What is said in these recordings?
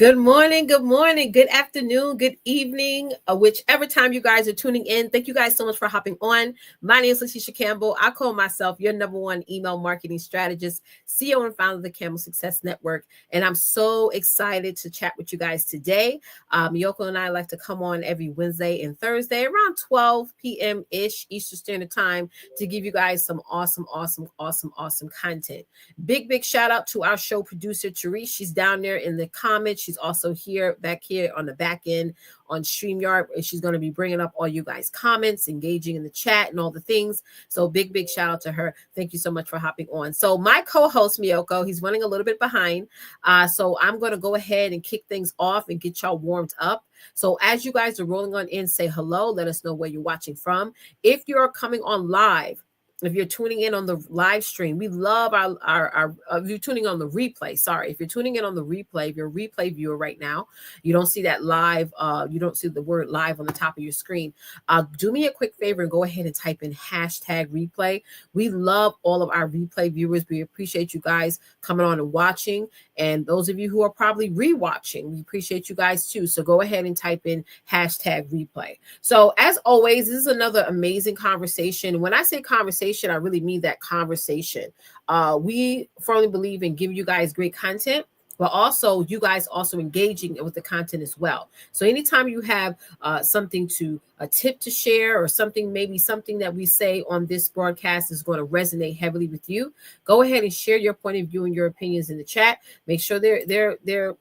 good morning, good afternoon, good evening, whichever time you guys are tuning in. Thank you guys so much for hopping on. My name is Leticia Campbell. I call myself your number one email marketing strategist, CEO and founder of the Campbell Success Network. And I'm so excited to chat with you guys today. Meiyoko and I like to come on every Wednesday and Thursday around 12 p.m. ish Eastern Standard Time to give you guys some awesome content. Big shout out to our show producer, Therese. She's down there in the comments. She's also back here on the back end on StreamYard. And she's going to be bringing up all you guys' comments, engaging in the chat and all the things. So big shout out to her. Thank you so much for hopping on. So my co-host, Meiyoko, he's running a little bit behind. So I'm going to go ahead and kick things off and get y'all warmed up. So as you guys are rolling on in, say hello. Let us know where you're watching from. If you're coming on live, if you're tuning in on the live stream, we love our if you're tuning on the replay. Sorry, if you're tuning in on the replay, if you're a replay viewer right now, you don't see that live, you don't see the word live on the top of your screen. Do me a quick favor and go ahead and type in hashtag replay. We love all of our replay viewers. We appreciate you guys coming on and watching. And those of you who are probably rewatching, we appreciate you guys too. So go ahead and type in hashtag replay. So as always, this is another amazing conversation. When I say conversation, I really mean that conversation. We firmly believe in giving you guys great content, but also you guys also engaging with the content as well. So anytime you have a tip to share or maybe something that we say on this broadcast is going to resonate heavily with you, go ahead and share your point of view and your opinions in the chat. Make sure they're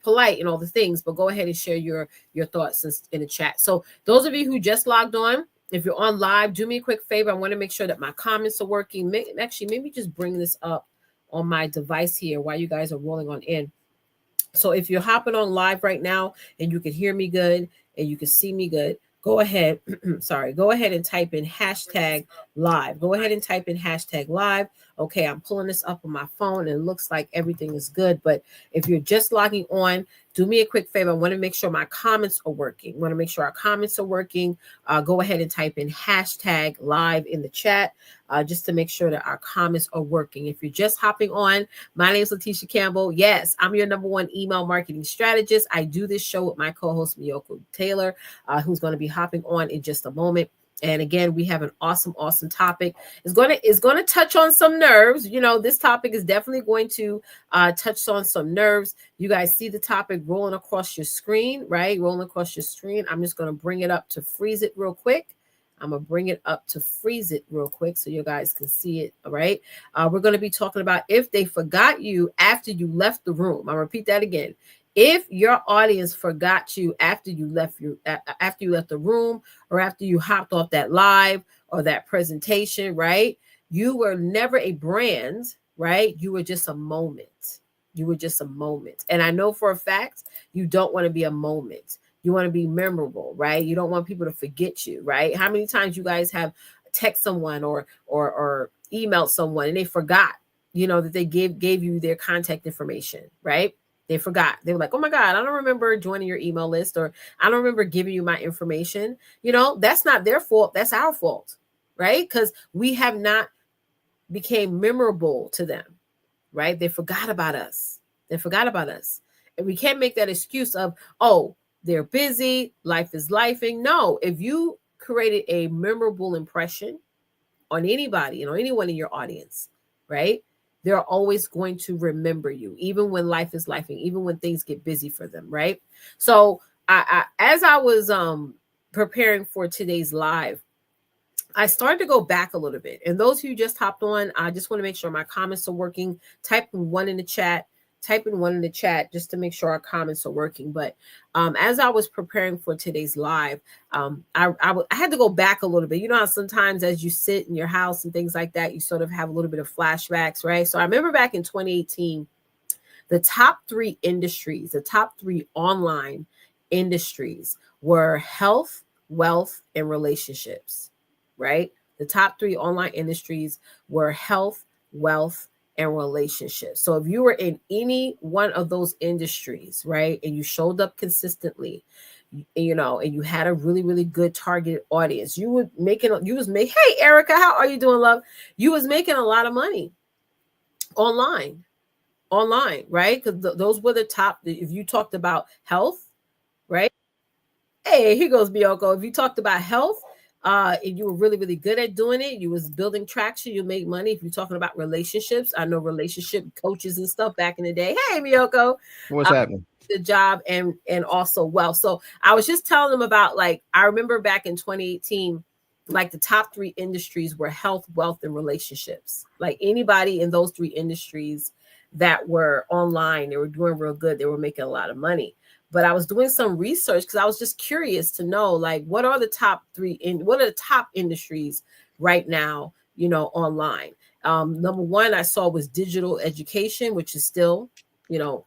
polite and all the things, but go ahead and share your thoughts in the chat. So those of you who just logged on, if you're on live, do me a quick favor. I want to make sure that my comments are working. Maybe just bring this up on my device here while you guys are rolling on in. So if you're hopping on live right now and you can hear me good and you can see me good, go ahead. Go ahead and type in hashtag live. Go ahead and type in hashtag live. Okay, I'm pulling this up on my phone and it looks like everything is good. But if you're just logging on, do me a quick favor. I want to make sure my comments are working. I want to make sure our comments are working. Go ahead and type in hashtag live in the chat just to make sure that our comments are working. If you're just hopping on, my name is Leticia Campbell. Yes, I'm your number one email marketing strategist. I do this show with my co-host, Meiyoko Taylor, who's going to be hopping on in just a moment. And again, we have an awesome topic. It's going to touch on some nerves. You know, this topic is definitely going to touch on some nerves. You guys see the topic rolling across your screen, right? Rolling across your screen. I'm just going to bring it up to freeze it real quick. I'm going to bring it up to freeze it real quick so you guys can see it, all right? We're going to be talking about if they forgot you after you left the room. I'll repeat that again. If your audience forgot you after you left the room or after you hopped off that live or that presentation, right? You were never a brand, right? You were just a moment. You were just a moment. And I know for a fact, you don't want to be a moment. You want to be memorable, right? You don't want people to forget you, right? How many times you guys have text someone or emailed someone and they forgot, that they gave you their contact information, right? They forgot. They were like, oh my God, I don't remember joining your email list, or I don't remember giving you my information. That's not their fault. That's our fault, right? Because we have not became memorable to them, right? They forgot about us. And we can't make that excuse of, oh, they're busy. Life is lifing. No, if you created a memorable impression on anybody, anyone in your audience, right? They're always going to remember you, even when life is lifing, even when things get busy for them, right? So as I was preparing for today's live, I started to go back a little bit. And those who just hopped on, I just want to make sure my comments are working. Type one in the chat just to make sure our comments are working. But as I was preparing for today's live, I had to go back a little bit. You know how sometimes as you sit in your house and things like that, you sort of have a little bit of flashbacks, right? So I remember back in 2018, the top three online industries were health, wealth, and relationships, right? The top three online industries were health, wealth, and relationships. So if you were in any one of those industries, right, and you showed up consistently, and you had a really, really good targeted audience, hey, Erica, how are you doing, love? You was making a lot of money online, online, right? Because those were the top. If you talked about health, right? Hey, here goes Meiyoko. If you talked about health, and you were really, really good at doing it, you was building traction, you make money. If you're talking about relationships, I know relationship coaches and stuff back in the day. Hey, Meiyoko, What's happening? the job and also wealth. So I was just telling them about, like, I remember back in 2018, like the top three industries were health, wealth, and relationships. Like anybody in those three industries that were online, they were doing real good. They were making a lot of money. But I was doing some research because I was just curious to know, like, what are the top three in what are the top industries right now, online. Number one I saw was digital education, which is still, you know,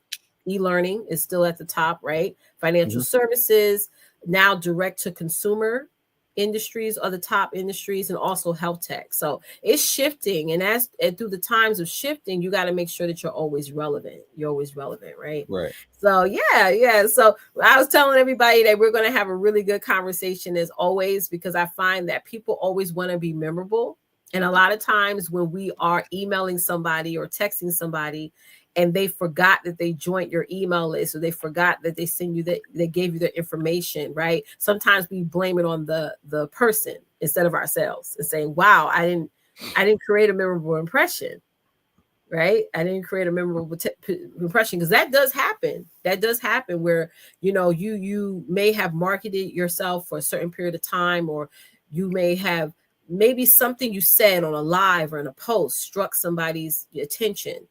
e-learning is still at the top, right? Financial Hmm. services, now direct to consumer industries are the top industries, and also health tech. So it's shifting, and through the times of shifting, you got to make sure that you're always relevant. You're always relevant, right? Right. So yeah. So I was telling everybody that we're going to have a really good conversation as always, because I find that people always want to be memorable. And a lot of times when we are emailing somebody or texting somebody, and they forgot that they joined your email list, or they forgot that they send you that they gave you their information, right? Sometimes we blame it on the person instead of ourselves, and saying, wow, I didn't create a memorable impression, right? I didn't create a memorable impression, because that does happen. That does happen where, you may have marketed yourself for a certain period of time, or you may have, maybe something you said on a live or in a post struck somebody's attention,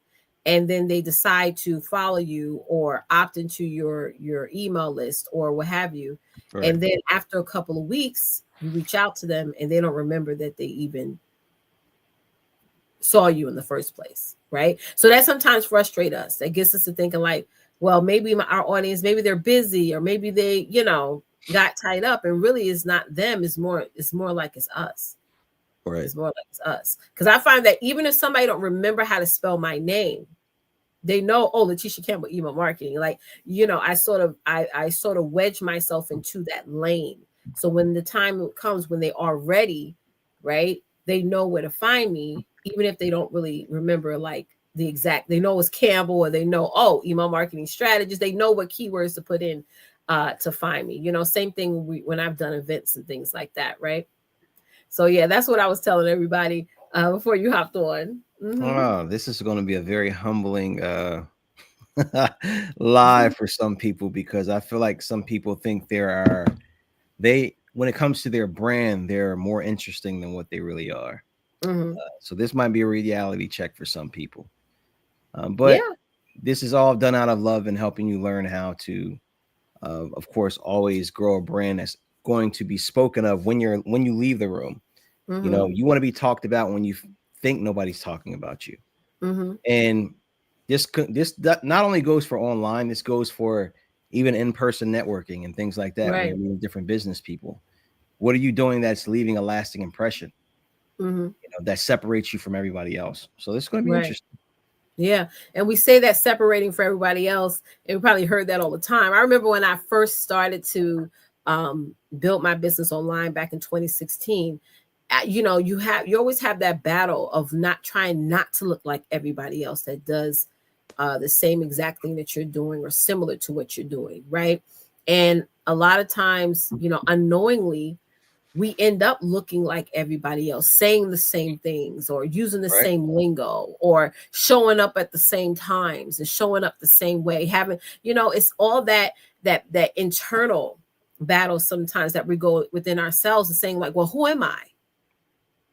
and then they decide to follow you or opt into your email list or what have you. Right. And then after a couple of weeks, you reach out to them and they don't remember that they even saw you in the first place, right? So that sometimes frustrates us. That gets us to thinking, like, well, maybe our audience, maybe they're busy, or maybe they, got tied up, and really it's not them. It's more like it's us. Right. It's more like it's us. Because I find that even if somebody don't remember how to spell my name, they know, oh, Leticia Campbell, email marketing. Like, I sort of wedge myself into that lane. So when the time comes when they are ready, right, they know where to find me, even if they don't really remember, like, the exact, they know it's Campbell, or they know, oh, email marketing strategist. They know what keywords to put in to find me. Same thing when I've done events and things like that, right? So yeah, that's what I was telling everybody before you hopped on. Oh, this is going to be a very humbling live for some people, because I feel like some people think they when it comes to their brand, they're more interesting than what they really are. Hmm. So this might be a reality check for some people. But Yeah. this is all done out of love and helping you learn how to, of course, always grow a brand that's going to be spoken of when you leave the room. Hmm. You want to be talked about when you think nobody's talking about you. Hmm. And this not only goes for online, this goes for even in-person networking and things like that when Right. you're meeting different business people. What are you doing that's leaving a lasting impression, Hmm. that separates you from everybody else? So this is going to be Right. interesting. Yeah. And we say that separating for everybody else, and we probably heard that all the time. I remember when I first started to build my business online back in 2016. You always have that battle of not trying not to look like everybody else that does the same exact thing that you're doing or similar to what you're doing, right? And a lot of times, unknowingly, we end up looking like everybody else, saying the same things or using the Right. same lingo or showing up at the same times and showing up the same way. It's all that internal battle sometimes that we go within ourselves and saying, like, well, who am I?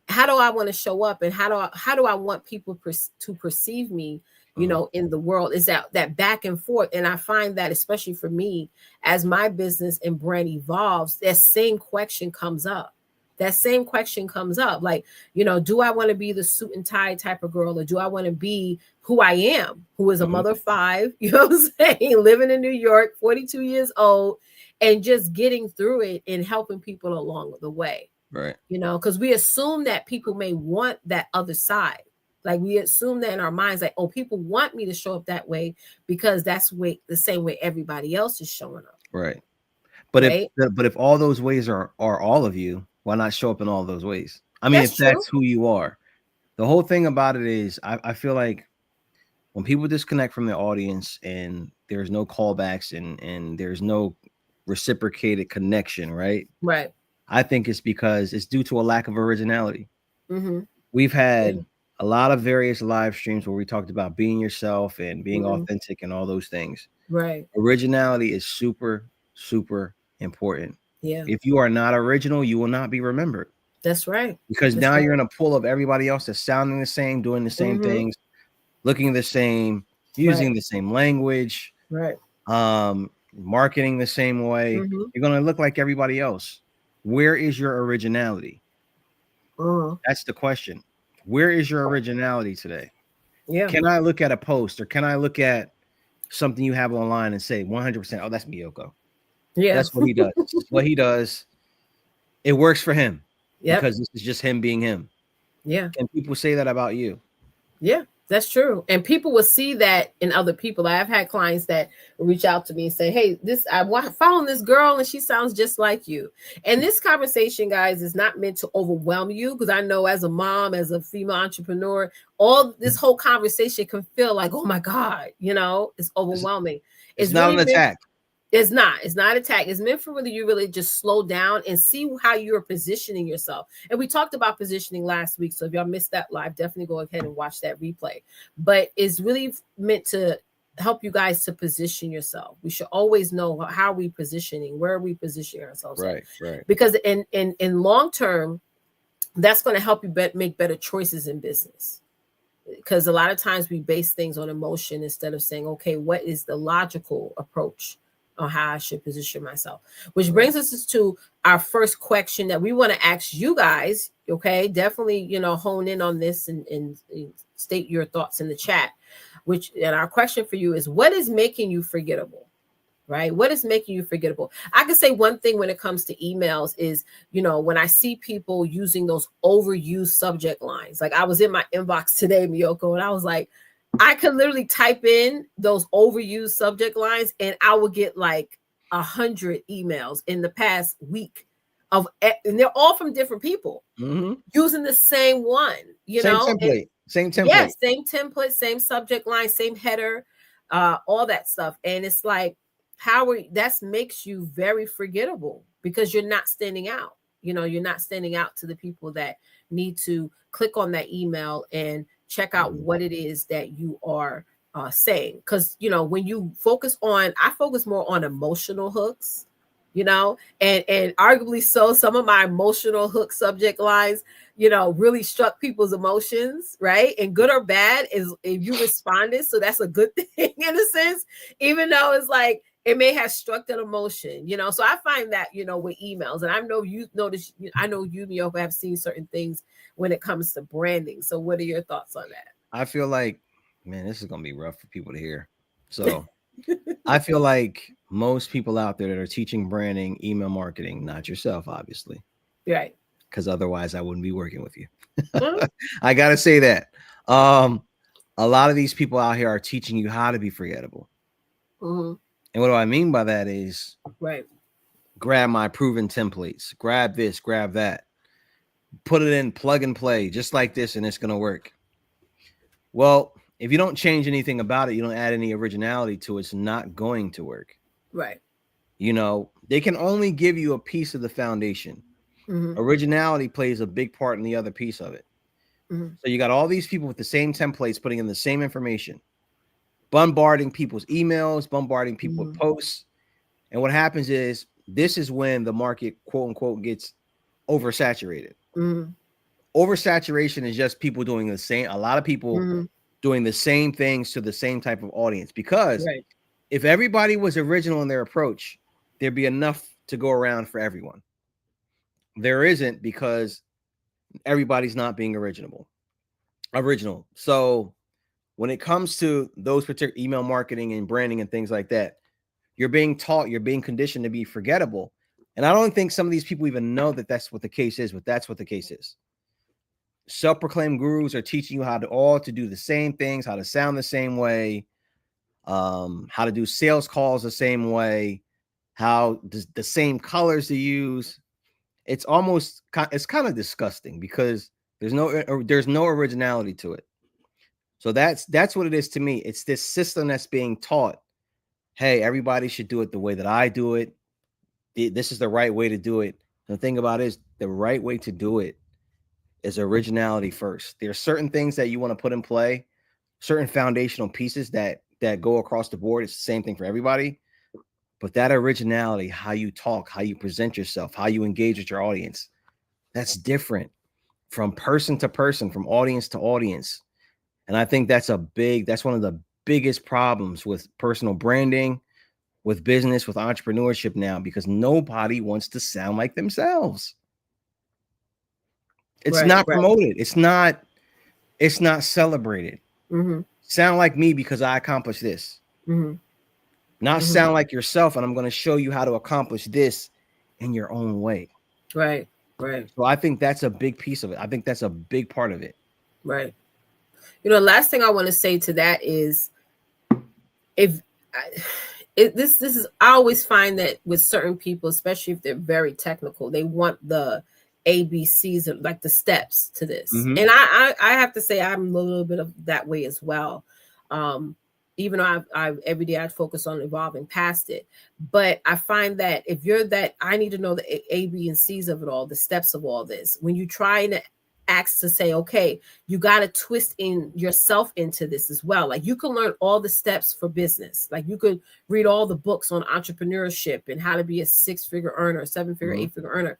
How do I want to show up, and how do I want people to perceive me, Uh-huh. in the world? Is that back and forth. And I find that, especially for me, as my business and brand evolves, that same question comes up, like, do I want to be the suit and tie type of girl, or do I want to be who I am, who is a Uh-huh. mother of five, what I'm saying, living in New York, 42 years old, and just getting through it and helping people along the way, Right. because we assume that people may want that other side. Like, we assume that in our minds, like, oh, people want me to show up that way because that's the same way everybody else is showing up, Right. right? But if all those ways are all of you, why not show up in all those ways? I mean, That's if true. that's who you are. The whole thing about it is I feel like when people disconnect from their audience and there's no callbacks and there's no reciprocated connection, right? Right. I think it's because it's due to a lack of originality. Mm-hmm. We've Yeah. had a lot of various live streams where we talked about being yourself and being Mm-hmm. authentic and all those things. Right. Originality is super, super important. Yeah. If you are not original, you will not be remembered That's right. because That's now right. you're in a pool of everybody else that's sounding the same, doing the same Mm-hmm. things, looking the same, Right. using the same language, Right. marketing the same way. Mm-hmm. You're going to look like everybody else. Where is your originality? Uh-huh. That's the question. Where is your originality today? Yeah. Can I look at a post or can I look at something you have online and say 100%, oh, that's Meiyoko. Yeah. That's what he does. This is what he does. It works for him Yep. because this is just him being him. Yeah. Can people say that about you? Yeah, that's true. And people will see that in other people. I've had clients that reach out to me and say, "Hey, following this girl, and she sounds just like you." And this conversation, guys, is not meant to overwhelm you because I know as a mom, as a female entrepreneur, all this whole conversation can feel like, "Oh my God," it's It's, overwhelming. it's It's not really an meant attack. It's not. It's not attack. It's meant for really you really just slow down and see how you're positioning yourself. And we talked about positioning last week. So if y'all missed that live, definitely go ahead and watch that replay. But it's really meant to help you guys to position yourself. We should always know how we positioning, where are we positioning ourselves at. Right, right. Because in long term, that's going to help you make better choices in business because a lot of times we base things on emotion instead of saying, okay, what is the logical approach on how I should position myself? Which Right. brings us to our first question that we want to ask you guys. Okay, definitely, hone in on this and state your thoughts in the chat. And our question for you is, what is making you forgettable? Right? What is making you forgettable? I can say one thing when it comes to emails is, when I see people using those overused subject lines, like I was in my inbox today, Meiyoko, and I was like, I could literally type in those overused subject lines and I would get like 100 emails in the past week and they're all from different people Mm-hmm. using the same one, Same and template. Same template. yes, same template, same subject line, same header, all that stuff. And it's like, that makes you very forgettable because you're not standing out. You're not standing out to the people that need to click on that email and check out what it is that you are saying. Because, when you I focus more on emotional hooks, and arguably so, some of my emotional hook subject lines really struck people's emotions, right? And good or bad is if you responded. So that's a good thing in a sense, even though it's like it may have struck an emotion, So I find that, with emails, and I know you notice, I know you, Meiyoko, have seen certain things when it comes to branding. So what are your thoughts on I feel like, man, this is going to be rough for people to hear. So I feel like most people out there that are teaching branding, email marketing, not yourself, obviously, that? Right. because otherwise I wouldn't be working with you. Uh-huh. I got to say that. A lot of these people out here are teaching you how to be forgettable. Mm-hmm. And what do I mean by that is Right. grab my proven templates, grab this, grab that, put it in, plug and play, just like this, and it's going to work. Well, if you don't change anything about it, you don't add any originality to it, it's not going to work. Right. They can only give you a piece of the foundation. Mm-hmm. Originality plays a big part in the other piece of it. Mm-hmm. So you got all these people with the same templates putting in the same information, bombarding people's emails, bombarding people with posts. And what happens is this is when the market, quote unquote, gets oversaturated. Mm-hmm. Oversaturation is just people doing the same, a lot of people Mm-hmm. doing the same things to the same type of audience. Because Right. if everybody was original in their approach, there'd be enough to go around for everyone. There isn't because everybody's not being original. So when it comes to those particular email marketing and branding and things like that, you're being taught, you're being conditioned to be forgettable. And I don't think some of these people even know that that's what the case is, but that's what the case is. Self-proclaimed gurus are teaching you how to do the same things, how to sound the same way, how to do sales calls the same way, how the same colors to use. It's kind of disgusting because there's no originality to it. So that's what it is to me. It's this system that's being taught. Hey, everybody should do it the way that I do it. This is the right way to do it. And the thing about it is the right way to do it is originality first. There are certain things that you want to put in play, certain foundational pieces that go across the board. It's the same thing for everybody. But that originality, how you talk, how you present yourself, how you engage with your audience, that's different from person to person, from audience to audience. And I think that's one of the biggest problems with personal branding, with business, with entrepreneurship now, because nobody wants to sound like themselves. It's not promoted. It's not celebrated. Mm-hmm. Sound like me because I accomplished this. Mm-hmm. Not sound like yourself, and I'm going to show you how to accomplish this in your own way. Right. So I think that's a big piece of it. I think that's a big part of it. Right. You know, last thing I want to say to that is, I always find that with certain people, especially if they're very technical, they want the ABCs, like the steps to this. Mm-hmm. And I have to say I'm a little bit of that way as well. Even though I every day I focus on evolving past it. But I find that if you're that, I need to know the A, B, and C's of it all, the steps of all this. When you try to ask to say, okay, you got to twist in yourself into this as well. Like you can learn all the steps for business. Like you could read all the books on entrepreneurship and how to be a 6-figure earner, 7-figure, 8-figure earner.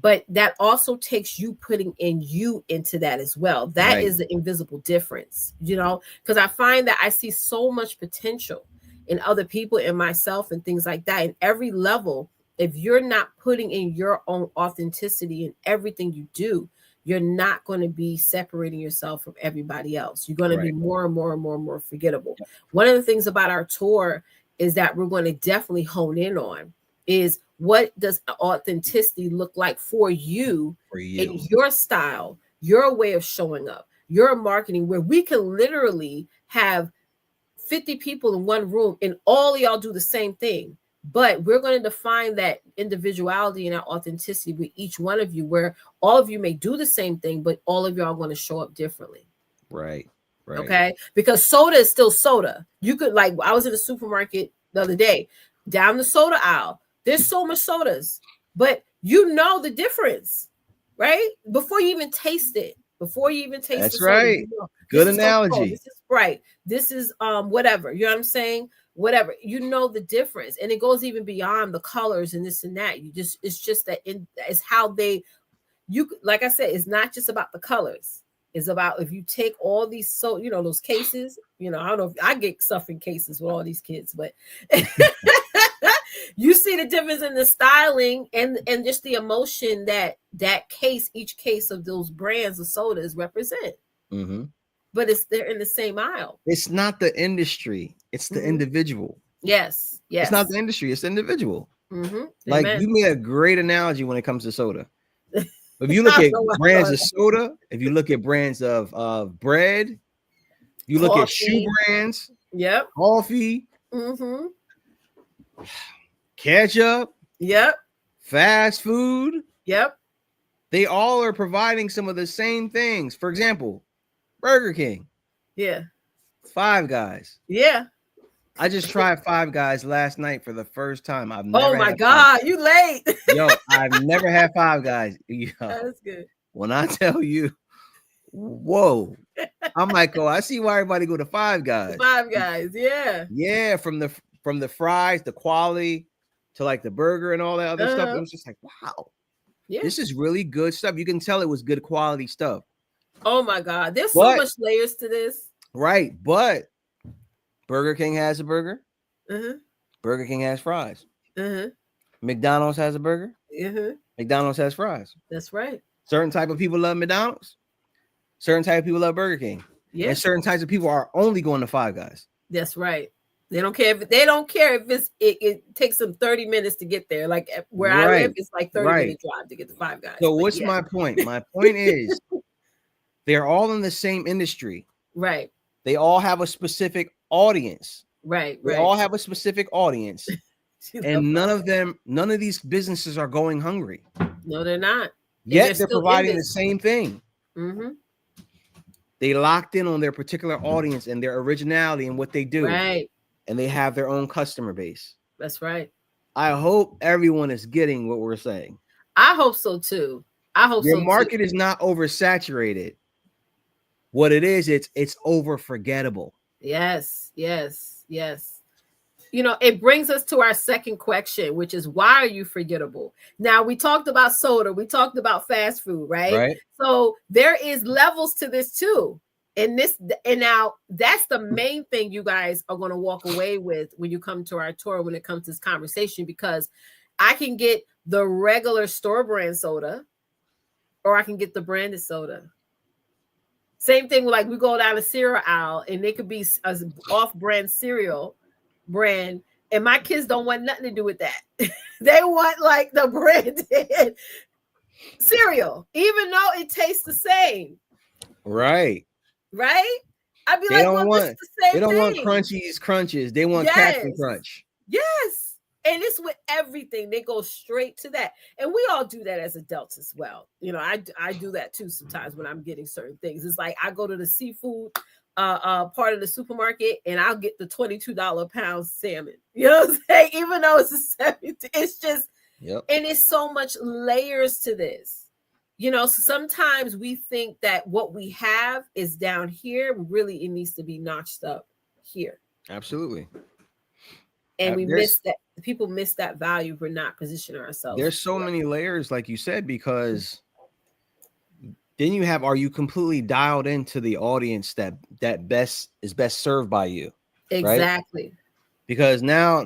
But that also takes you putting in you into that as well. That is the invisible difference, you know, because I find that I see so much potential in other people and myself and things like that. In every level, if you're not putting in your own authenticity in everything you do, you're not going to be separating yourself from everybody else. You're going to be more and more and more and more forgettable. One of the things about our tour is that we're going to definitely hone in on is what does authenticity look like for you in your style, your way of showing up, your marketing, where we can literally have 50 people in one room and all of y'all do the same thing. But we're going to define that individuality and that authenticity with each one of you, where all of you may do the same thing, but all of y'all are going to show up differently. Right. Okay. Because soda is still soda. You could, like, I was in the supermarket the other day, down the soda aisle. There's so much sodas, but you know the difference, right? Before you even taste it. That's right. You know, good analogy. This is Sprite. This is whatever. You know what I'm saying? Whatever, you know the difference, and it goes even beyond the colors and this and that. It's just that it's how like I said, it's not just about the colors. It's about if you take all these, so you know, those cases, you know, I don't know if I get stuff in cases with all these kids, but you see the difference in the styling and just the emotion that each case of those brands of sodas represent. Mm-hmm. But they're in the same aisle. It's not the industry. It's the individual. Yes. It's not the industry. It's the individual. Mm-hmm. Like you made a great analogy when it comes to soda. If you look at brands of soda, if you look at brands of bread, you look at shoe brands. Yep. Coffee. Mm-hmm. Ketchup. Yep. Fast food. Yep. They all are providing some of the same things. For example, Burger King. Yeah. Five Guys. Yeah. I just tried Five Guys last night for the first time. I've never. Oh my God, you late. Yo, I've never had Five Guys. Yo, that's good. When I tell you, whoa. I'm like, oh, I see why everybody go to Five Guys. Five Guys, yeah. Yeah, from the fries, the quality to like the burger and all that other stuff. It was just like, wow. Yeah. This is really good stuff. You can tell it was good quality stuff. Oh my God. There's so much layers to this. Right. But Burger King has a burger. Mm-hmm. Burger King has fries. Mm-hmm. McDonald's has a burger. Mm-hmm. McDonald's has fries. That's right. Certain type of people love McDonald's. Certain type of people love Burger King. Yeah. And certain types of people are only going to Five Guys. That's right. They don't care if it takes them 30 minutes to get there. Like where I live, it's like 30-minute drive to get to Five Guys. So what's my point? My point is they're all in the same industry. Right. They all have a specific audience. Right. They all have a specific audience. And none of these businesses are going hungry. No, they're not. Yet they're providing the same thing. Mm-hmm. They locked in on their particular audience and their originality and what they do. Right. And they have their own customer base. That's right. I hope everyone is getting what we're saying. I hope so too. I hope Your so market too. is not oversaturated. What it is, it's over forgettable. Yes, yes, yes. You know, it brings us to our second question, which is why are you forgettable? Now, we talked about soda, we talked about fast food, right? Right? So there is levels to this too. And now that's the main thing you guys are going to walk away with when you come to our tour, when it comes to this conversation, because I can get the regular store brand soda or I can get the branded soda. Same thing, like we go down the cereal aisle and they could be a off-brand cereal brand, and my kids don't want nothing to do with that. They want like the branded cereal, even though it tastes the same. Right. Right? I'd be They like, don't well, this is want the they same don't want thing. crunchies crunches. They want Captain Yes. Crunch. Yes. And it's with everything. They go straight to that. And we all do that as adults as well. You know, I do that too sometimes when I'm getting certain things. It's like I go to the seafood part of the supermarket and I'll get the $22 a pound salmon. You know what I'm saying? Even though it's a 70, it's just and it's so much layers to this. You know, so sometimes we think that what we have is down here. Really, it needs to be notched up here. Absolutely. And we miss that. People miss that value for not positioning ourselves. There's so many layers, like you said, because then you have, are you completely dialed into the audience that is best served by you? Exactly. Right? Because now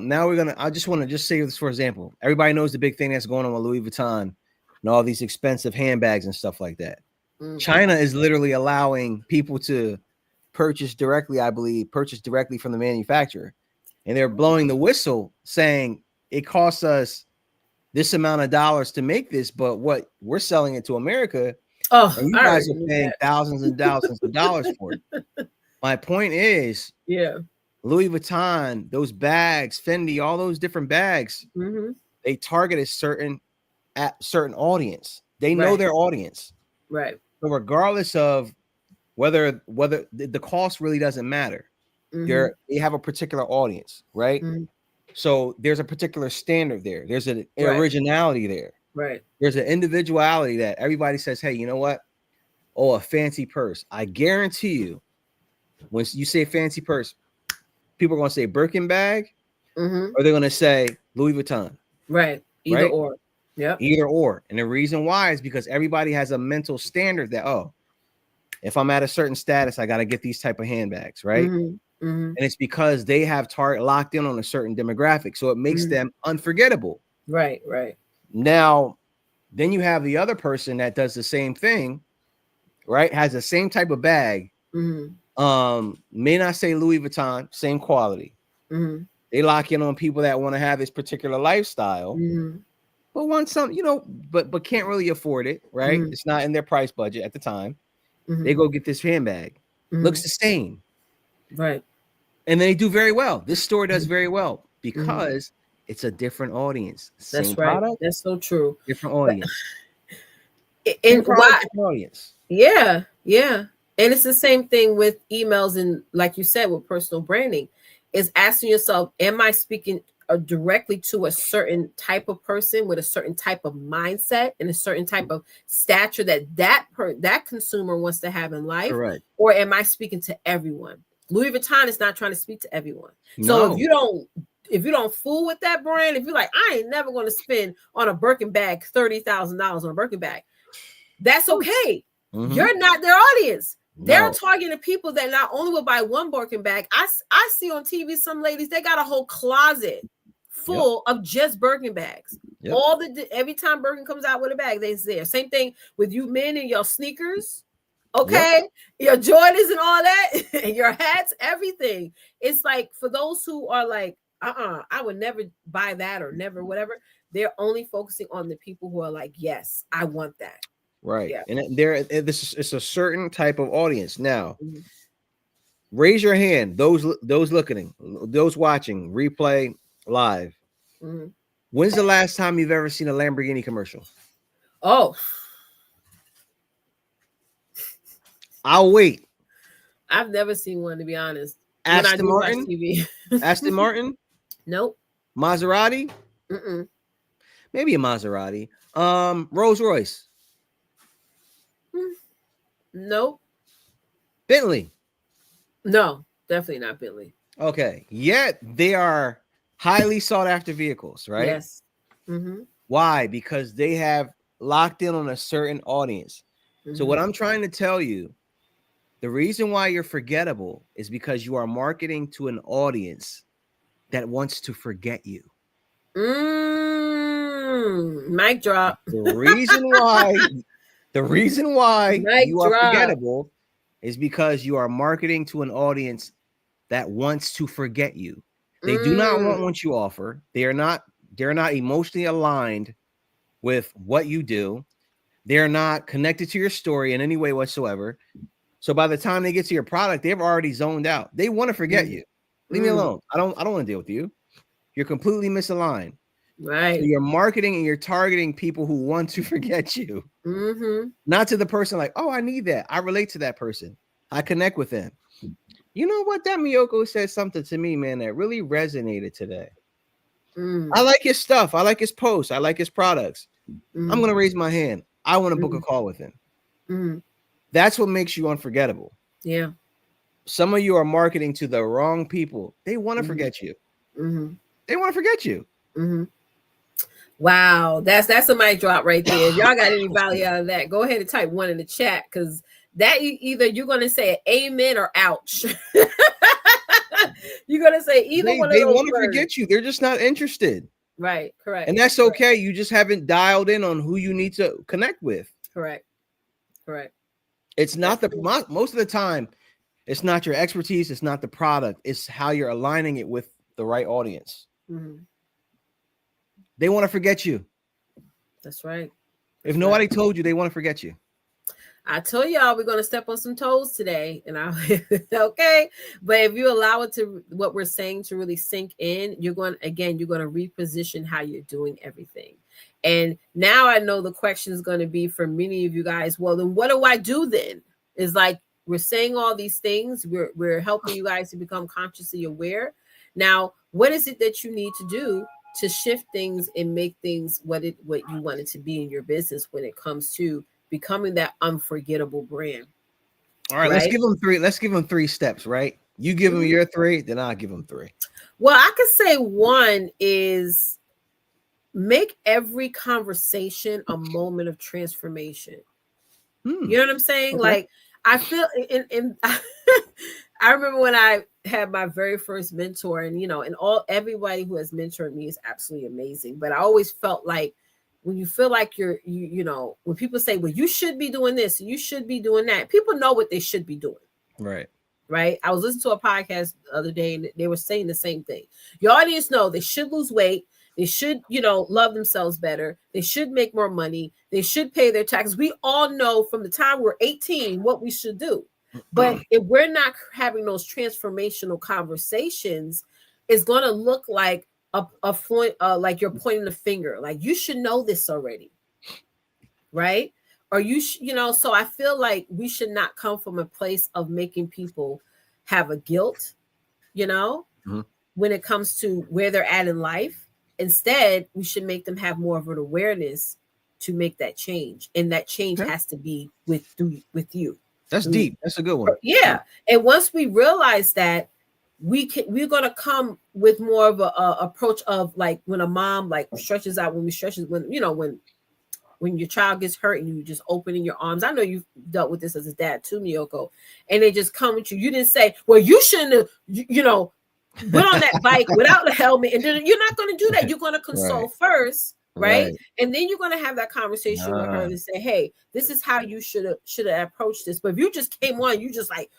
I just want to just say this for example. Everybody knows the big thing that's going on with Louis Vuitton and all these expensive handbags and stuff like that. Mm-hmm. China is literally allowing people to purchase directly from the manufacturer. And they're blowing the whistle saying it costs us this amount of dollars to make this, but what we're selling it to America, and you guys are paying thousands and thousands of dollars for it. My point is, Louis Vuitton, those bags, Fendi, all those different bags, they target a certain audience. They know their audience. Right. So regardless of whether the cost really doesn't matter. They have a particular audience, right? So there's a particular standard there. There's an originality there. Right. There's an individuality that everybody says, hey, you know what? Oh, a fancy purse. I guarantee you, when you say fancy purse, people are going to say Birkin bag, or they're going to say Louis Vuitton. Right. Either or. Yeah. Either or. And the reason why is because everybody has a mental standard that, oh, if I'm at a certain status, I got to get these type of handbags, right? And it's because they have locked in on a certain demographic. So it makes them unforgettable. Right, right. Now, then you have the other person that does the same thing, right? Has the same type of bag. May not say Louis Vuitton, same quality. They lock in on people that want to have this particular lifestyle, but want some, but can't really afford it, right? It's not in their price budget at the time. They go get this handbag. Looks the same. Right. And they do very well. This store does very well because it's a different audience. That's right. Product, that's so true. Different audience. And why? Audience. Yeah, yeah. And it's the same thing with emails and, like you said, with personal branding, is asking yourself, am I speaking directly to a certain type of person with a certain type of mindset and a certain type of stature that consumer wants to have in life? Correct. Or am I speaking to everyone? Louis Vuitton is not trying to speak to everyone. No. So if you don't fool with that brand, if you're like, I ain't never going to spend on a Birkin bag $30,000 on a Birkin bag, that's okay. You're not their audience. They're targeting people that not only will buy one Birkin bag. I see on TV some ladies, they got a whole closet full of just Birkin bags. Every time Birkin comes out with a bag, they're there. Same thing with you men and your sneakers. Okay, your Jordans and all that, your hats, everything. It's like for those who are like, I would never buy that or never whatever. They're only focusing on the people who are like, yes, I want that. Right. Yeah. And it's a certain type of audience. Now, raise your watching replay live. When's the last time you've ever seen a Lamborghini commercial? Oh. I'll wait. I've never seen one, to be honest. When I Aston do watch Martin, TV. Aston Martin, Nope. Maserati, Mm-mm. maybe a Maserati, Rolls Royce, Nope. Bentley. No, definitely not Bentley. Okay, yet they are highly sought after vehicles, right? Yes. Mm-hmm. Why? Because they have locked in on a certain audience. So Mm-hmm. what I'm trying to tell you, the reason why you're forgettable is because you are marketing to an audience that wants to forget you. Mic drop. The reason why Mic you are drop. forgettable is because you are marketing to an audience that wants to forget you. They do not want Mm. what you offer. They're not emotionally aligned with what you do. They're not connected to your story in any way whatsoever. So by the time they get to your product, they've already zoned out. They want to forget Mm. you. Leave me Mm. alone. I don't want to deal with you. You're completely misaligned. So Right. you're marketing and you're targeting people who want to forget you, Mm-hmm. not to the person like, oh, I need that. I relate to that person. I connect with them. You know what? That Meiyoko said something to me, man, that really resonated today. I Mm. like his stuff. I like his posts. I like his products. I'm Mm. going to raise my hand. I want to book a Mm. call with him. Mm. That's what makes you unforgettable. Yeah. Some of you are marketing to the wrong people. They want to Mm-hmm. forget you. Mm-hmm. They want to forget you. Mm-hmm. Wow, that's a mic drop right there. If y'all got any value out of that, go ahead and type one in the chat, because that either you're gonna say amen or ouch. You're gonna say either one of They those want to words. forget you. They're just not interested. Right, correct, And that's correct, okay. You just haven't dialed in on who you need to connect with. correct, correct. It's That's not most of the time, it's not your expertise, it's not the product, it's how you're aligning it with the right audience. mm-hmm. They want to forget you. That's right. If That's right. nobody told you, they want to forget you. I told y'all we're gonna step on some toes today, and I okay. But if you allow it to what we're saying to really sink in, you're going to reposition how you're doing everything. And now I know the question is going to be for many of you guys. Well, then what do I do then? Is like we're saying all these things. We're helping you guys to become consciously aware. Now, what is it that you need to do to shift things and make things what you want it to be in your business when it comes to becoming that unforgettable brand, All right, let's right? give them three. Let's give them 3 steps, right? You give them Mhm. your 3, then I'll give them 3. Well, I could say one is make every conversation a moment of transformation. You know what I'm saying? Okay. Like I feel in I remember when I had my very first mentor, and and everybody who has mentored me is absolutely amazing. But I always felt like when you feel like when people say, well, you should be doing this, you should be doing that, people know what they should be doing. Right. Right. I was listening to a podcast the other day and they were saying the same thing. Your audience know they should lose weight. They should, love themselves better. They should make more money. They should pay their taxes. We all know from the time we're 18 what we should do. But if we're not having those transformational conversations, it's going to look like a point, like you're pointing the finger, like you should know this already. Right. Or so I feel like we should not come from a place of making people have a guilt, Mhm. when it comes to where they're at in life. Instead, we should make them have more of an awareness to make that change. And that change Okay. has to be with you. That's Through, deep. That's a good one. yeah. And once we realize that, we're gonna come with more of a approach of like when a mom like stretches out, when your child gets hurt and you just opening your arms. I know you've dealt with this as a dad too, Meiyoko, and they just come at you. You didn't say, well, you shouldn't have, went on that bike without a helmet. And you're not going to do that. You're going to console Right. first, right? Right. And then you're going to have that conversation with her to say, hey, this is how you should have approached this. But if you just came on, you just like,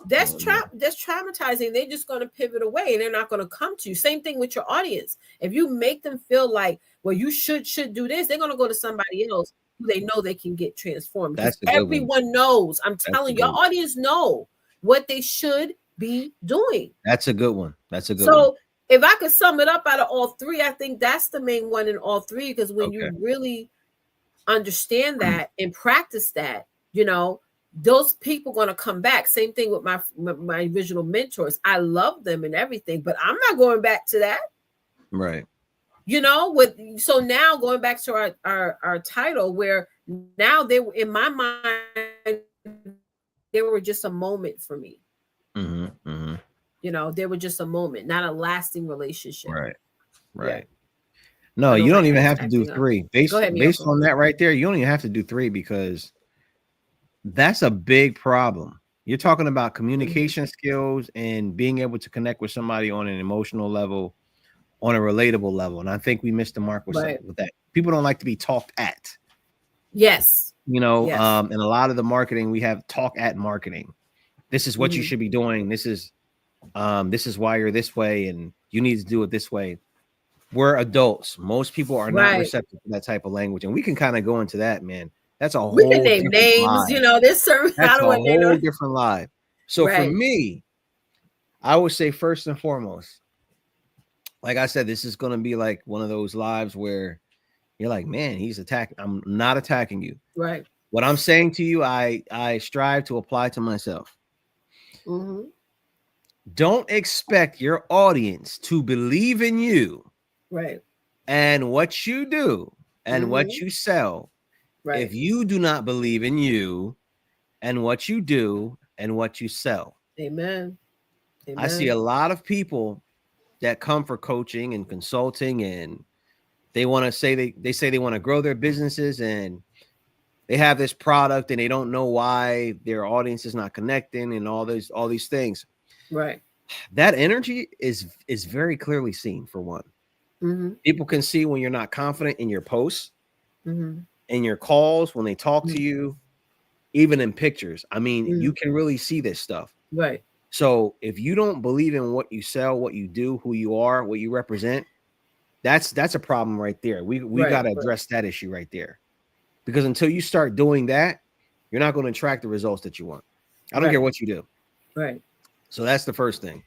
that's traumatizing. They're just going to pivot away and they're not going to come to you. Same thing with your audience. If you make them feel like, well, you should do this, they're going to go to somebody else who they know they can get transformed, because That's a good one. everyone knows. I'm That's telling a your good one. audience know what they should be doing. That's a good one. That's a good one. So if I could sum it up out of all three, I think that's the main one in all three, because when Okay. you really understand that and practice that, those people going to come back. Same thing with my original mentors. I love them and everything, but I'm not going back to that. Right. With so now going back to our title, where now they were in my mind, they were just a moment for me. Mm-hmm. Mm-hmm. They were just a moment, not a lasting relationship. Right. Yeah. Right. No, I know you my don't even hair is have to do acting up. three. Go ahead, Based Miyoko. on that right there, you don't even have to do three, because that's a big problem. You're talking about communication skills and being able to connect with somebody on an emotional level, on a relatable level. And I think we missed the mark with Right. with that. People don't like to be talked at. Yes. Yes. And a lot of the marketing, we have talk at marketing. This is what you Mhm. should be doing. This is why you're this way, and you need to do it this way. We're adults. Most people are not Right. receptive to that type of language, and we can kind of go into that, man. That's a We can whole name different names. live. There's certain. I That's a don't want to name whole no. different live. So for Right. me, I would say first and foremost, like I said, this is going to be like one of those lives where you're like, man, he's attacking. I'm not attacking you. Right. What I'm saying to you, I strive to apply to myself. Mm-hmm. Don't expect your audience to believe in you Right. and what you do and what Mm-hmm. you sell Right. if you do not believe in you and what you do and what you sell. Amen. I see a Amen. lot of people that come for coaching and consulting, and they want to say they say they want to grow their businesses, and they have this product and they don't know why their audience is not connecting and all these things. Right. That energy is very clearly seen. For one, Mm-hmm. people can see when you're not confident in your posts, Mm-hmm. in your calls, when they talk to you, even in pictures. I mean, Mm-hmm. you can really see this stuff. Right. So if you don't believe in what you sell, what you do, who you are, what you represent, that's a problem right there. We got Right. to Right. address that issue right there. Because until you start doing that, you're not going to attract the results that you want. I don't care Right. what you do. Right. So that's the first thing.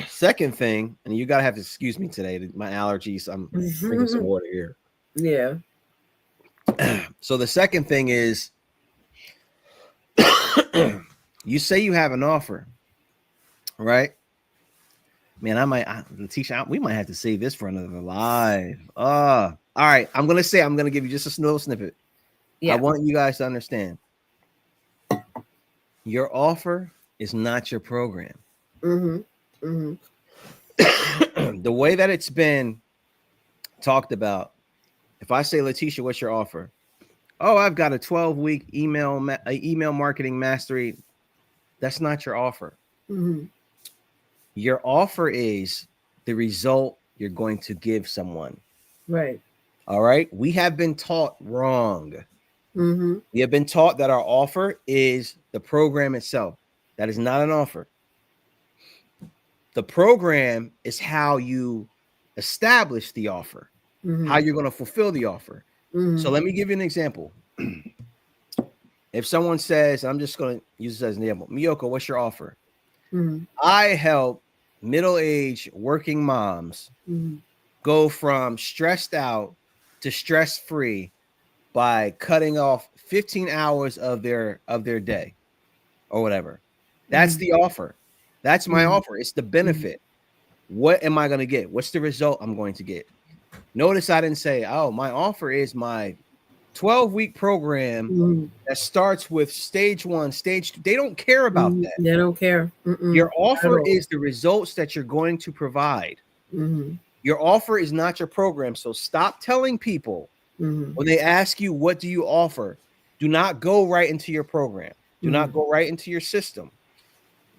Second thing, and you gotta have to excuse me today. My allergies. I'm drinking some water here. Yeah. So the second thing is, you say you have an offer, right? Man, Leticia, we might have to save this for another live. All right. I'm gonna give you just a little snippet. I Yeah. want you guys to understand. Your offer is not your program. Mm-hmm. Mm-hmm. The way that it's been talked about, if I say, Leticia, what's your offer? Oh, I've got a 12-week email marketing mastery. That's not your offer. Mm-hmm. Your offer is the result you're going to give someone. Right. All right. We have been taught wrong. Mm-hmm. We have been taught that our offer is the program itself. That is not an offer. The program is how you establish the offer, how Mm-hmm. you're going to fulfill the offer. Mm-hmm. So let me give you an example. If someone says, I'm just going to use this as an example, Meiyoko, what's your offer? Mm-hmm. I help middle-aged working moms Mm-hmm. go from stressed out to stress-free by cutting off 15 hours of their day or whatever. That's Mm-hmm. the offer. That's my Mm-hmm. offer. It's the benefit. What am I going to get? What's the result I'm going to get? Notice I didn't say, oh, my offer is my 12-week program Mm-hmm. that starts with stage 1, stage 2. They don't care about Mm-hmm. that. They don't care. Mm-mm. Your At offer all. is the results that you're going to provide. Mm-hmm. Your offer is not your program. So stop telling people Mm-hmm. when they ask you, what do you offer? Do not go right into your program. Do Mm-hmm. not go right into your system.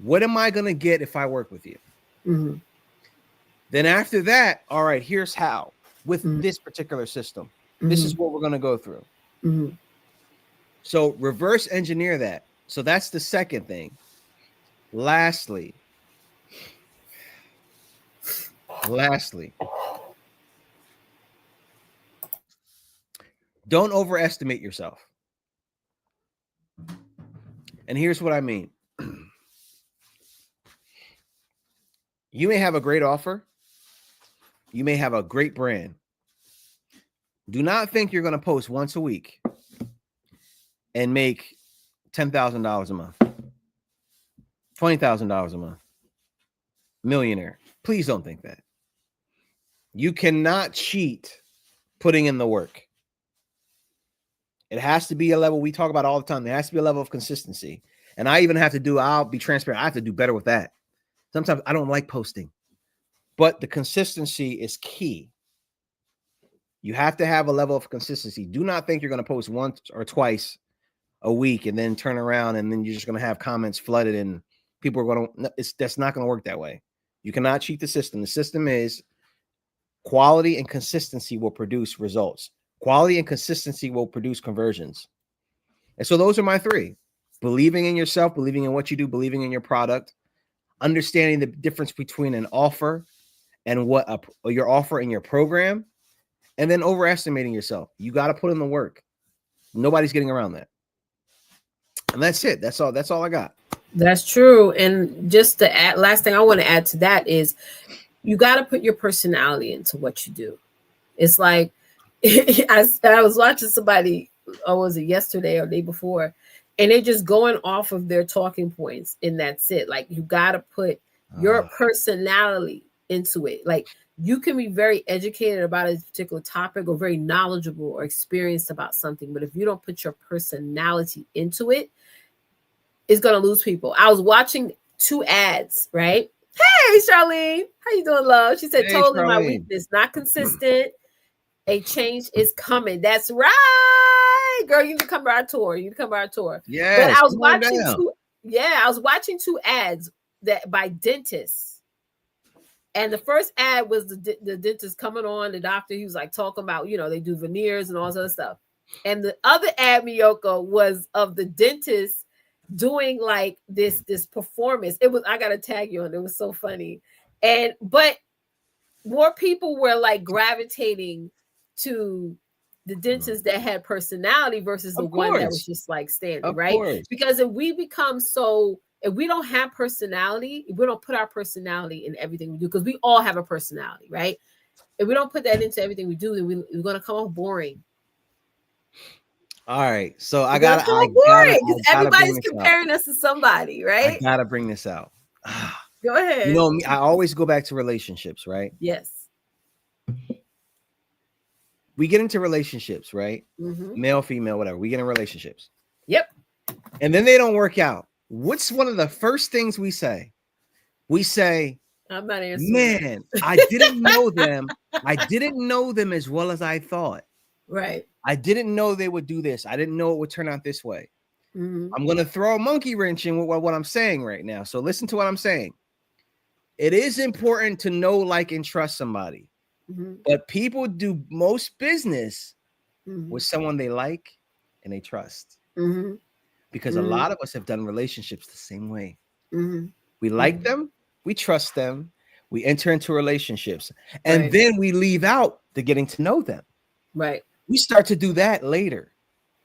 What am I going to get if I work with you? Mm-hmm. Then after that, all right, here's how with Mm-hmm. this particular system. This Mm-hmm. is what we're going to go through. Mm-hmm. So reverse engineer that. So that's the second thing. Lastly, don't overestimate yourself. And here's what I mean. You may have a great offer. You may have a great brand. Do not think you're going to post once a week and make $10,000 a month, $20,000 a month, millionaire. Please don't think that. You cannot cheat putting in the work. It has to be a level we talk about all the time. There has to be a level of consistency. And I even have to do, I'll be transparent, I have to do better with that. Sometimes I don't like posting, but the consistency is key. You have to have a level of consistency. Do not think you're going to post once or twice a week and then turn around and then you're just going to have comments flooded and people are going to, that's not going to work that way. You cannot cheat the system. The system is quality and consistency will produce results. Quality and consistency will produce conversions. And so those are my three: believing in yourself, believing in what you do, believing in your product, understanding the difference between an offer and what your offer and your program, and then overestimating yourself. You got to put in the work. Nobody's getting around that. And that's it. That's all I got. That's true. And just the last thing I want to add to that is you got to put your personality into what you do. It's like I was watching somebody, or was it yesterday or the day before, and they're just going off of their talking points, and that's it. Like, you got to put your personality into it. Like, you can be very educated about a particular topic or very knowledgeable or experienced about something, but if you don't put your personality into it, it's going to lose people. I was watching 2 ads, right? Hey, Charlene, how you doing, love? She said, Hey, totally my Charlene. weakness, not consistent. A change is coming. That's right, girl. You need to come by our tour. Yes, but I was watching I was watching 2 ads that by dentists. And the first ad was the dentist coming on, the doctor. He was like talking about, they do veneers and all this other stuff. And the other ad, Meiyoko, was of the dentist doing like this performance. It was, I gotta tag you on. It was so funny. But more people were like gravitating to the dentist that had personality versus the one that was just like standing, right? Because if we don't have personality, if we don't put our personality in everything we do, because we all have a personality, right? If we don't put that into everything we do, then we're gonna come off boring. All right, so I gotta because everybody's comparing us to somebody, right? I gotta bring this out. Go ahead. You know me, I always go back to relationships, right? Yes. We get into relationships, right? Mm-hmm. Male, female, whatever. We get in relationships. Yep. And then they don't work out. What's one of the first things we say? We say, I'm not answering. Man, I didn't know them. I didn't know them as well as I thought. Right. I didn't know they would do this. I didn't know it would turn out this way. Mm-hmm. I'm going to throw a monkey wrench in with what I'm saying right now. So listen to what I'm saying. It is important to know, like, and trust somebody. Mm-hmm. But people do most business with someone they like and they trust. Mm-hmm. Because a lot of us have done relationships the same way. Mm-hmm. We like them, we trust them, we enter into relationships, and then we leave out the getting to know them. Right. We start to do that later.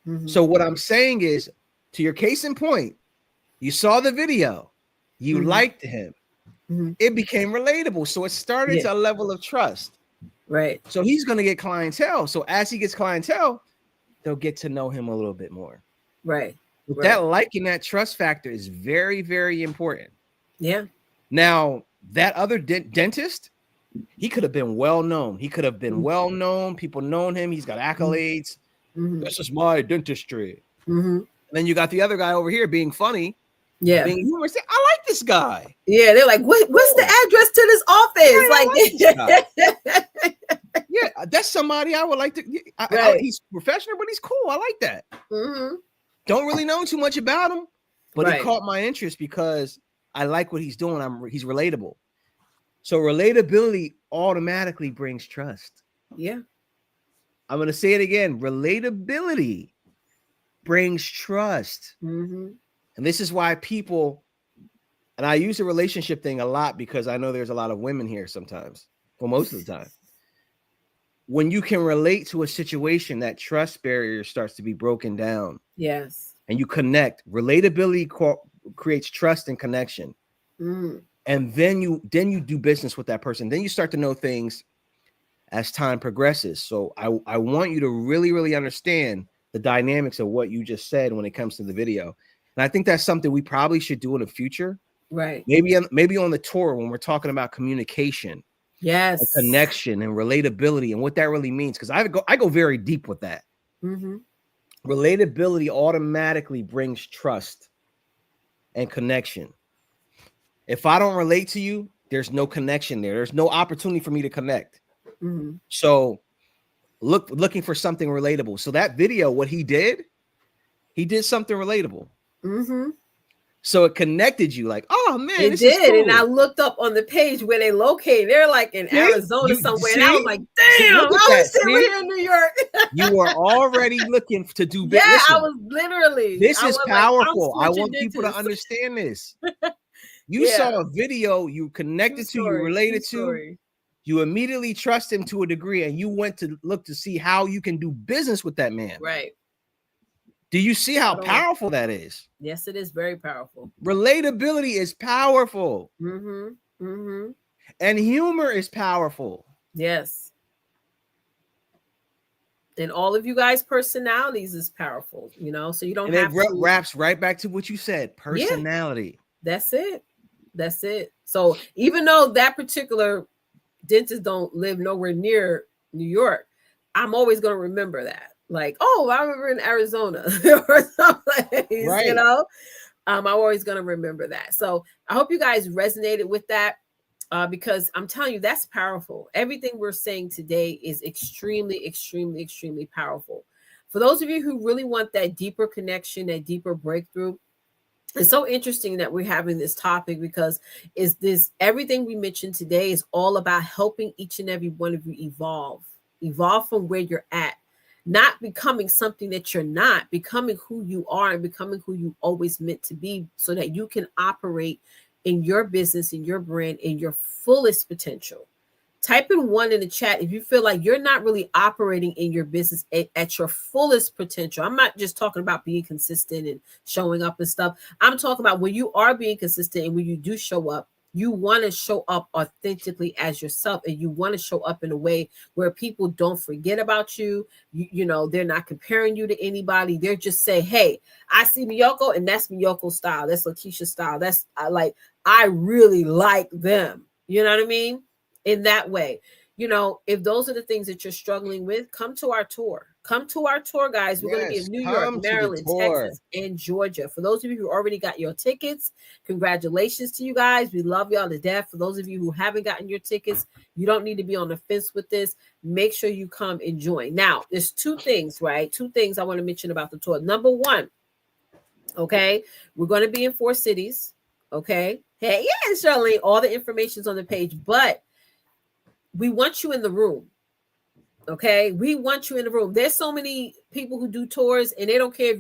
Mm-hmm. So what I'm saying is, to your case in point, you saw the video, you liked him, it became relatable. So it started to a level of trust. Right. So he's going to get clientele. So as he gets clientele, they'll get to know him a little bit more. Right. But that liking, that trust factor is very, very important. Yeah. Now, that other dentist, he could have been well known. People known him. He's got accolades. Mm-hmm. This is my dentistry. Mm-hmm. And then you got the other guy over here being funny. Yeah. Being humorous. I like this guy. Yeah. They're like, what's the address to this office? Yeah, that's somebody I would like to. He's professional, but he's cool. I like that. Mm-hmm. Don't really know too much about him, but he caught my interest because I like what he's doing. He's relatable. So relatability automatically brings trust. Yeah. I'm going to say it again. Relatability brings trust. Mm-hmm. And this is why people, and I use the relationship thing a lot because I know there's a lot of women here sometimes, well, most of the time. When you can relate to a situation, that trust barrier starts to be broken down. Yes. And you connect. Relatability creates trust and connection. Mm. And then you do business with that person. Then you start to know things as time progresses. So I want you to really, really understand the dynamics of what you just said when it comes to the video. And I think that's something we probably should do in the future. Right. Maybe on the tour when we're talking about communication, and Yes. connection and relatability and what that really means. Because I go very deep with that. Mm-hmm. Relatability automatically brings trust and connection. If I don't relate to you, there's no connection there. There's no opportunity for me to connect. Mm-hmm. So looking for something relatable. So that video, what he did something relatable. Mm-hmm. So it connected you like, oh man, It this is did. And I cool. looked up on the page where they located. They're like in See? Arizona somewhere. And I See? was like, See, damn, I look at was that. sitting See? here in New York. You were already looking to do Yeah, business. I Listen, was literally. this I is was powerful. like, I I'm want switching people to dentists. understand this. You Yeah. saw a video, you connected to, you related to, story. you immediately trust him to a degree, and you went to look to see how you can do business with that man. Right. Do you see how powerful that is? Yes, it is very powerful. Relatability is powerful. Mm-hmm. Mm-hmm. And humor is powerful. Yes. And all of you guys' personalities is powerful, you know, so you don't and have it to. wraps right back to what you said, personality. Yeah, that's it. That's it. So even though that particular dentist don't live nowhere near New York, I'm always going to remember that. Like, oh, I remember in Arizona or someplace, Right. you know. I'm always going to remember that. So I hope you guys resonated with that. Because I'm telling you, that's powerful. Everything we're saying today is extremely, extremely, extremely powerful. For those of you who really want that deeper connection, that deeper breakthrough, it's so interesting that we're having this topic because is this everything we mentioned today is all about helping each and every one of you evolve from where you're at, not becoming something that you're not, becoming who you are and becoming who you always meant to be so that you can operate in your business, in your brand, in your fullest potential. Type in 1 in the chat if you feel like you're not really operating in your business at your fullest potential. I'm not just talking about being consistent and showing up and stuff. I'm talking about when you are being consistent and when you do show up, you want to show up authentically as yourself, and you want to show up in a way where people don't forget about you. You know, they're not comparing you to anybody. They're just saying, hey, I see Meiyoko, and that's Meiyoko style. That's Leticia style. That's I really like them. You know what I mean? In that way, you know, if those are the things that you're struggling with, come to our tour. Come to our tour, guys. We're going to be in New York, Maryland, Texas, and Georgia. For those of you who already got your tickets, congratulations to you guys. We love y'all to death. For those of you who haven't gotten your tickets, you don't need to be on the fence with this. Make sure you come and join. Now, there's 2 things, right? 2 things I want to mention about the tour. Number 1, okay, we're going to be in 4 cities. Okay. Hey, yeah, Charlene, all the information's on the page, but we want you in the room. Okay, we want you in the room. There's so many people who do tours and they don't care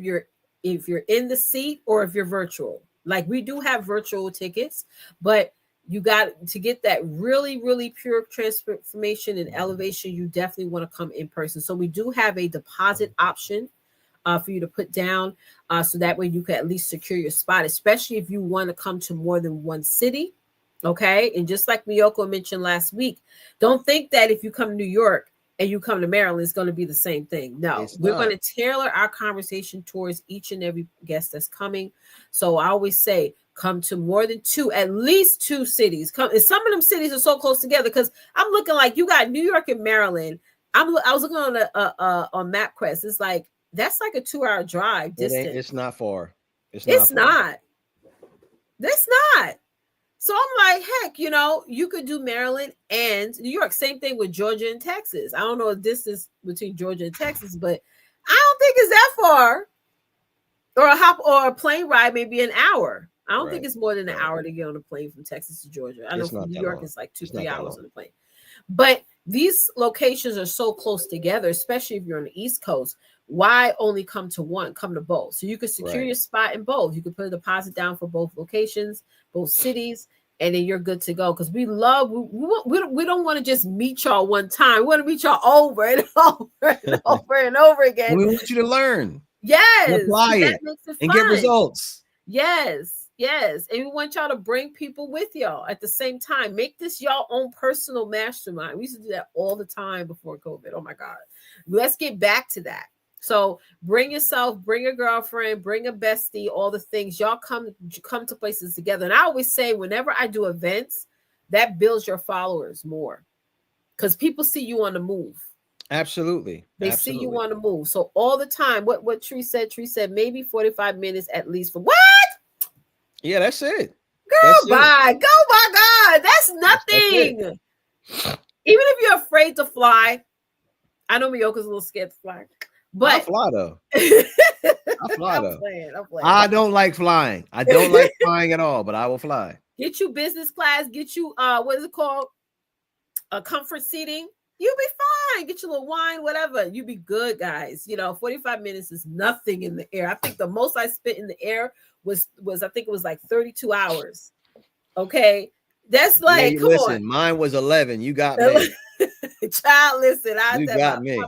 if you're in the seat or if you're virtual. Like, we do have virtual tickets, but you got to get that really, really pure transformation and elevation. You definitely want to come in person. So we do have a deposit option for you to put down, so that way you can at least secure your spot, especially if you want to come to more than one city. Okay. And just like Meiyoko mentioned last week, don't think that if you come to New York and you come to Maryland, it's going to be the same thing. No, we're going to tailor our conversation towards each and every guest that's coming. So I always say, come to more than 2, at least 2 cities. Come, and some of them cities are so close together because I'm looking like you got New York and Maryland. I was looking on MapQuest. It's like that's like a 2-hour drive distance. It's not far. It's not. That's not. So I'm like, heck, you know, you could do Maryland and New York. Same thing with Georgia and Texas. I don't know the distance between Georgia and Texas, but I don't think it's that far. Or a hop or a plane ride, maybe an hour. I don't think it's more than an hour to get on a plane from Texas to Georgia. I know from New York it's like 2-3 hours on the plane. But these locations are so close together, especially if you're on the East Coast. Why only come to one? Come to both. So you could secure your spot in both. You could put a deposit down for both locations, both cities, and then you're good to go. Because we don't want to just meet y'all one time. We want to meet y'all over and over and over and over again. And we want you to learn. Yes. Apply it and get results. Yes. Yes. And we want y'all to bring people with y'all at the same time. Make this y'all own personal mastermind. We used to do that all the time before COVID. Oh my God. Let's get back to that. So bring yourself, bring a girlfriend, bring a bestie, all the things. Y'all come to places together. And I always say, whenever I do events, that builds your followers more because people see you on the move. Absolutely. They see you Absolutely. on the move. So all the time, what Tree said maybe 45 minutes at least for what? Yeah, that's it. That's Go it. by. Go by God. That's That's it. nothing. Even if you're afraid to fly, I know Miyoko's a little scared to fly, I'll but fly though. I'll fly I'm though. playing. I'm playing. I don't like flying. I don't like flying at all, but I will fly. Get you business class. Get you what is it called? A comfort seating. You'll be fine. Get you a little wine, whatever. You be good, guys. 45 minutes is nothing in the air. I think the most I spent in the air was I think it was like 32 hours. Okay, that's Yeah, like, you come on. listen. Mine was 11. You got me. Child, listen, I You said got me.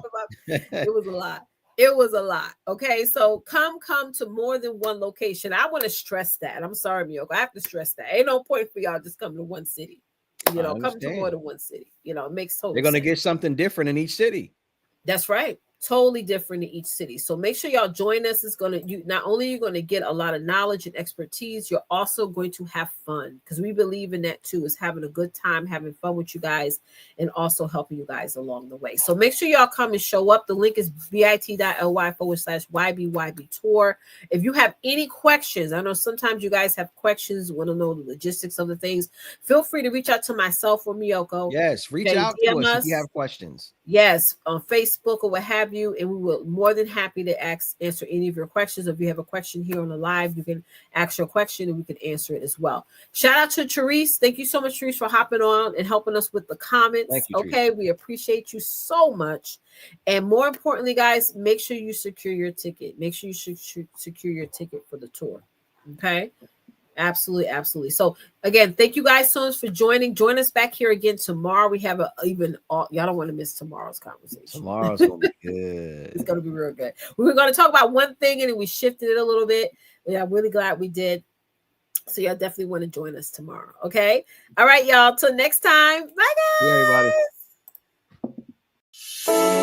it was a lot. It was a lot. Okay, so come to more than one location. I want to stress that. I'm sorry, Miyoko. I have to stress that. Ain't no point for y'all just coming to one city. I Come to more understand. than one city. It makes They're total gonna sense. get something different in each city. That's right. Totally different in each city. So make sure y'all join us. It's gonna you not only you're gonna get a lot of knowledge and expertise, you're also going to have fun because we believe in that too, is having a good time, having fun with you guys, and also helping you guys along the way. So make sure y'all come and show up. The link is bit.ly/YBYB tour. If you have any questions, I know sometimes you guys have questions, want to know the logistics of the things. Feel free to reach out to myself or Miyoko. Yes, reach Okay, out to DM us if you us. have questions. Yes, on Facebook or what have you, and we will more than happy to answer any of your questions. If you have a question here on the live, you can ask your question and we can answer it as well. Shout out to Therese. Thank you so much, Therese, for hopping on and helping us with the comments. Thank you, Okay, Teresa. we appreciate you so much. And more importantly, guys, make sure you secure your ticket. Make sure you secure your ticket for the tour. Okay. Absolutely, absolutely. So again, thank you guys so much for joining. Join us back here again tomorrow. We have y'all don't want to miss tomorrow's conversation. Tomorrow's gonna be It's good. gonna be real good. We were gonna talk about one thing and then we shifted it a little bit. Yeah, I'm really glad we did. So y'all definitely want to join us tomorrow. Okay. All right, y'all. Till next time. Bye Yeah, everybody. guys.